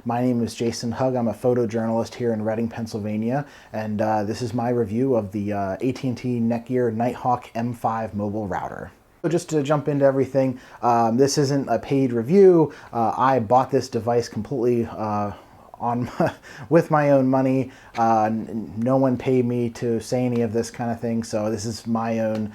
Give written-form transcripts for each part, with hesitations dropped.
My name is Jason Hugg. I'm a photojournalist here in Reading, Pennsylvania, and this is my review of the AT&T Netgear Nighthawk M5 mobile router. So just to jump into everything, this isn't a paid review. I bought this device completely with my own money. No one paid me to say any of this kind of thing, so this is my own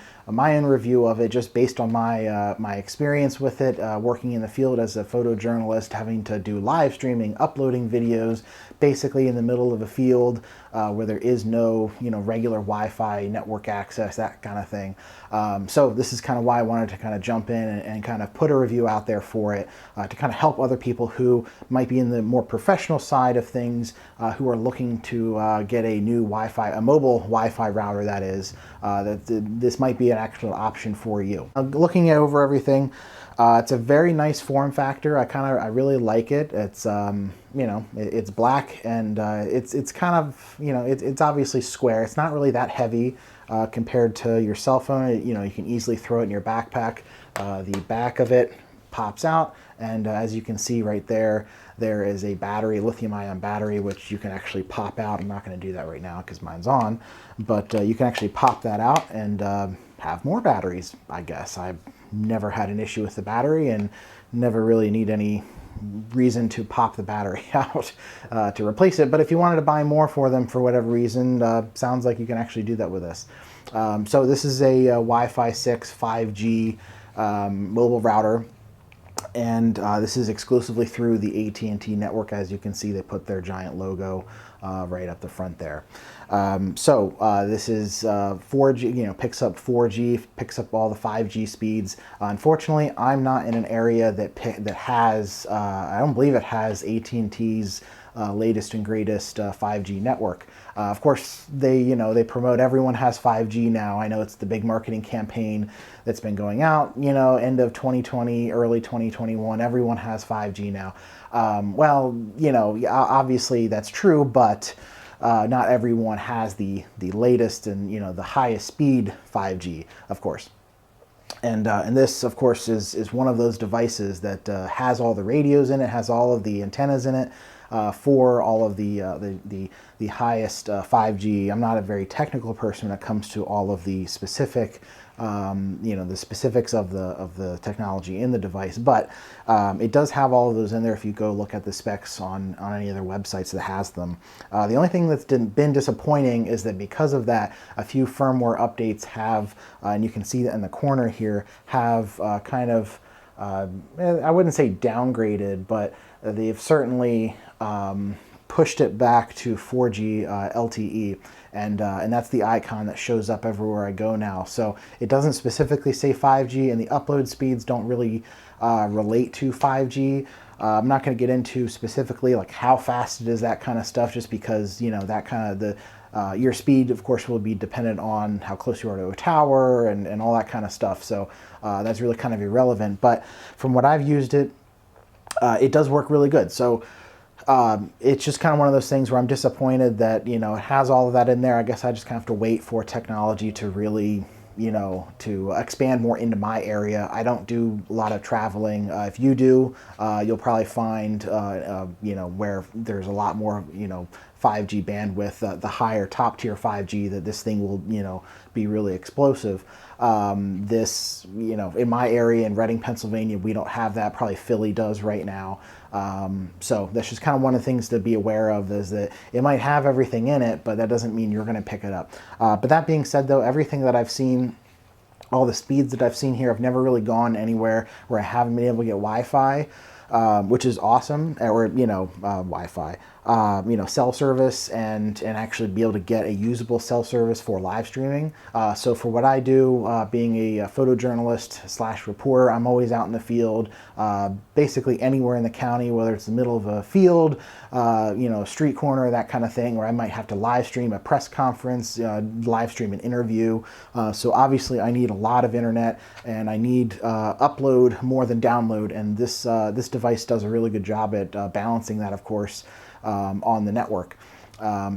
review of it, just based on my experience with it, working in the field as a photojournalist, having to do live streaming, uploading videos, basically in the middle of a field where there is no regular Wi-Fi network access, that kind of thing. So this is kind of why I wanted to kind of jump in and kind of put a review out there for it, to kind of help other people who might be in the more professional side of things, who are looking to get a new a mobile Wi-Fi router, that is, this might be an actual option for you. Looking over everything, it's a very nice form factor. I really like it. It's it's black, and it's kind of it's obviously square. It's not really that heavy compared to your cell phone. You can easily throw it in your backpack. The back of it pops out, and as you can see right there, there is a battery, lithium-ion battery, which you can actually pop out. I'm not going to do that right now because mine's on, but you can actually pop that out and have more batteries, I guess. I've never had an issue with the battery and never really need any reason to pop the battery out to replace it. But if you wanted to buy more for them for whatever reason, sounds like you can actually do that with this. So this is a Wi-Fi 6 5G mobile router, and this is exclusively through the AT&T network. As you can see, they put their giant logo right up the front there. This is 4G, picks up 4G, picks up all the 5G speeds. Unfortunately, I'm not in an area that has, I don't believe it has AT&T's latest and greatest 5G network. Of course, they promote everyone has 5G now. I know it's the big marketing campaign that's been going out, end of 2020, early 2021, everyone has 5G now. Well, obviously that's true, but not everyone has the latest and the highest speed 5G, of course. And this, of course, is one of those devices that has all the radios in it, has all of the antennas in it for all of the highest 5G. I'm not a very technical person when it comes to all of the specific, the specifics of the technology in the device, but it does have all of those in there if you go look at the specs on any other websites that has them. The only thing that's been disappointing is that because of that, a few firmware updates have, and you can see that in the corner here, have kind of, I wouldn't say downgraded, but they've certainly pushed it back to 4G LTE, and that's the icon that shows up everywhere I go now. So it doesn't specifically say 5G, and the upload speeds don't really relate to 5G. I'm not going to get into specifically like how fast it is, that kind of stuff, just because that kind of your speed, of course, will be dependent on how close you are to a tower and all that kind of stuff. So that's really kind of irrelevant. But from what I've used it, it does work really good. So it's just kind of one of those things where I'm disappointed that it has all of that in there. I guess I just kind of have to wait for technology to really to expand more into my area. I don't do a lot of traveling. If you do, you'll probably find where there's a lot more 5G bandwidth, the higher top tier 5G, that this thing will be really explosive. This in my area in Reading, Pennsylvania, we don't have that. Probably Philly does right now. So that's just kind of one of the things to be aware of, is that it might have everything in it, but that doesn't mean you're going to pick it up. But that being said, though, everything that I've seen, all the speeds that I've seen here, I've never really gone anywhere where I haven't been able to get Wi-Fi, which is awesome, or Wi-Fi, cell service, and actually be able to get a usable cell service for live streaming. So for what I do, being a photojournalist / reporter, I'm always out in the field, basically anywhere in the county, whether it's the middle of a field, street corner, that kind of thing, where I might have to live stream a press conference, live stream an interview. So obviously I need a lot of internet, and I need upload more than download, and this device does a really good job at balancing that, of course, on the network.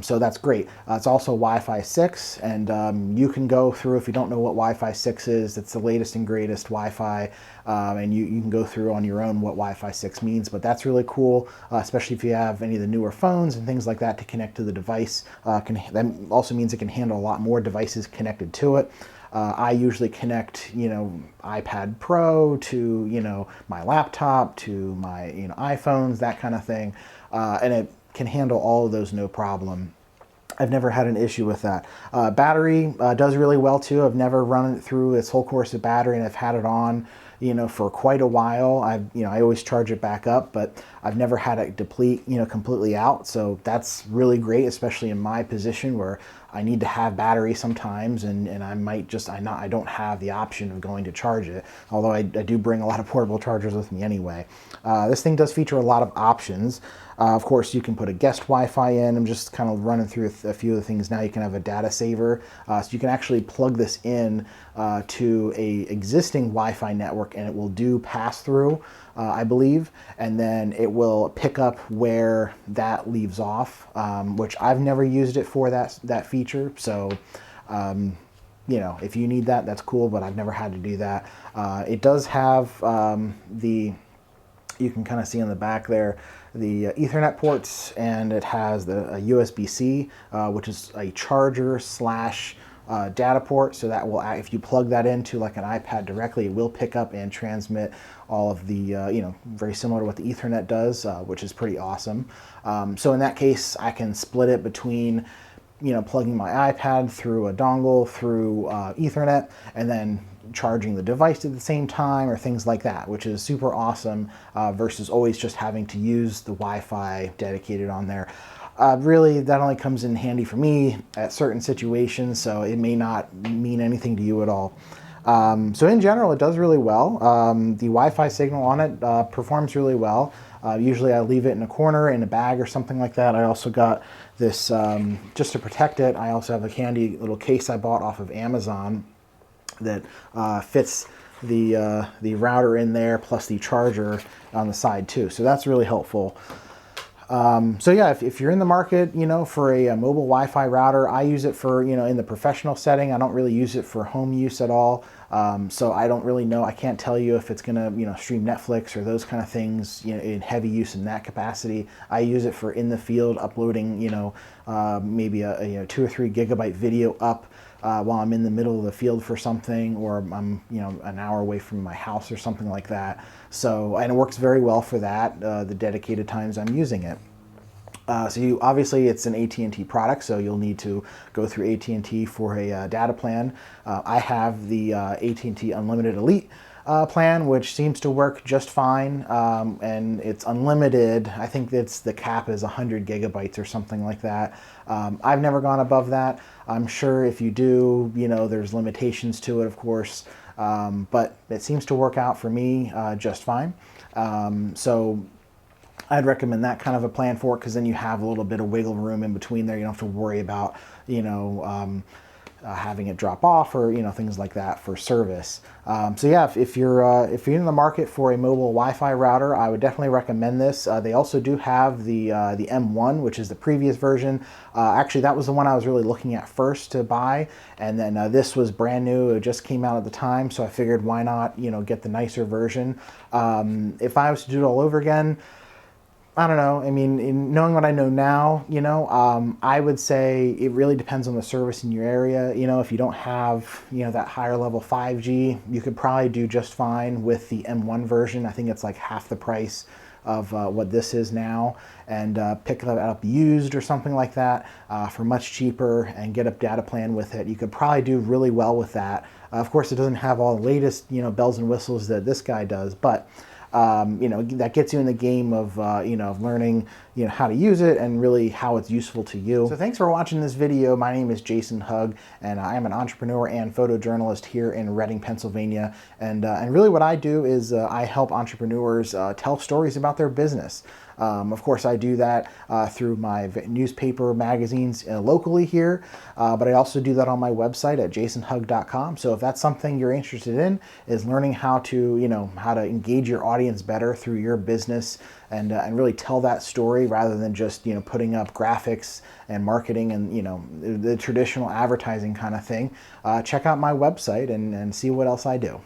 So that's great. It's also Wi-Fi 6, and you can go through, if you don't know what Wi-Fi 6 is, it's the latest and greatest Wi-Fi, and you can go through on your own what Wi-Fi 6 means, but that's really cool, especially if you have any of the newer phones and things like that to connect to the device. That also means it can handle a lot more devices connected to it. I usually connect, iPad Pro to, my laptop, to my, iPhones, that kind of thing, and it can handle all of those no problem. I've never had an issue with that. Battery does really well too. I've never run it through its whole course of battery, and I've had it on, for quite a while. I always charge it back up, but I've never had it deplete, completely out. So that's really great, especially in my position where I need to have battery sometimes, and I don't have the option of going to charge it. Although I do bring a lot of portable chargers with me anyway. This thing does feature a lot of options. Of course, you can put a guest Wi-Fi in. I'm just kind of running through a few of the things now. You can have a data saver. So you can actually plug this in to a existing Wi-Fi network, and it will do pass-through, I believe, and then it will pick up where that leaves off, which I've never used it for that feature. So, if you need that, that's cool, but I've never had to do that. It does have you can kind of see on the back there, the Ethernet ports, and it has the USB-C, which is a charger slash data port. So that will, if you plug that into like an iPad directly, it will pick up and transmit all of the, very similar to what the Ethernet does, which is pretty awesome. So in that case, I can split it between, plugging my iPad through a dongle through Ethernet, and then charging the device at the same time, or things like that, which is super awesome, versus always just having to use the Wi-Fi dedicated on there. Really, that only comes in handy for me at certain situations, so it may not mean anything to you at all. So in general, it does really well. The Wi-Fi signal on it performs really well. Usually I leave it in a corner in a bag or something like that. I also got this, just to protect it, I also have a handy little case I bought off of Amazon that fits the router in there, plus the charger on the side too. So that's really helpful. So yeah, if you're in the market, for a mobile Wi-Fi router, I use it for, in the professional setting. I don't really use it for home use at all. So I don't really know. I can't tell you if it's gonna, stream Netflix or those kind of things, in heavy use in that capacity. I use it for in the field uploading, maybe a 2 or 3 gigabyte video up while I'm in the middle of the field for something, or I'm an hour away from my house or something like that. So, and it works very well for that, the dedicated times I'm using it. So obviously it's an AT&T product, so you'll need to go through AT&T for a data plan. I have the AT&T Unlimited Elite plan, which seems to work just fine, and it's unlimited. I think the cap is 100 gigabytes or something like that. I've never gone above that. I'm sure if you do, there's limitations to it, of course, but it seems to work out for me just fine. So I'd recommend that kind of a plan for it, because then you have a little bit of wiggle room in between there. You don't have to worry about, having it drop off, or things like that for service. So yeah, if you're in the market for a mobile Wi-Fi router, I would definitely recommend this. They also do have the M1, which is the previous version. Actually, that was the one I was really looking at first to buy, and then this was brand new. It just came out at the time, so I figured why not get the nicer version. If I was to do it all over again, I don't know. I mean, knowing what I know now, I would say it really depends on the service in your area. If you don't have, that higher level 5G, you could probably do just fine with the M1 version. I think it's like half the price of what this is now, and pick that up used or something like that for much cheaper, and get a data plan with it. You could probably do really well with that. Of course, it doesn't have all the latest, bells and whistles that this guy does, but that gets you in the game of, of learning, how to use it, and really how it's useful to you. So thanks for watching this video. My name is Jason Hugg, and I am an entrepreneur and photojournalist here in Reading, Pennsylvania. And really what I do is I help entrepreneurs tell stories about their business. Of course, I do that through my newspaper, magazines locally here, but I also do that on my website at jasonhugg.com. So if that's something you're interested in, is learning how to, how to engage your audience audience better through your business and really tell that story rather than just, putting up graphics and marketing and, the traditional advertising kind of thing, check out my website and see what else I do.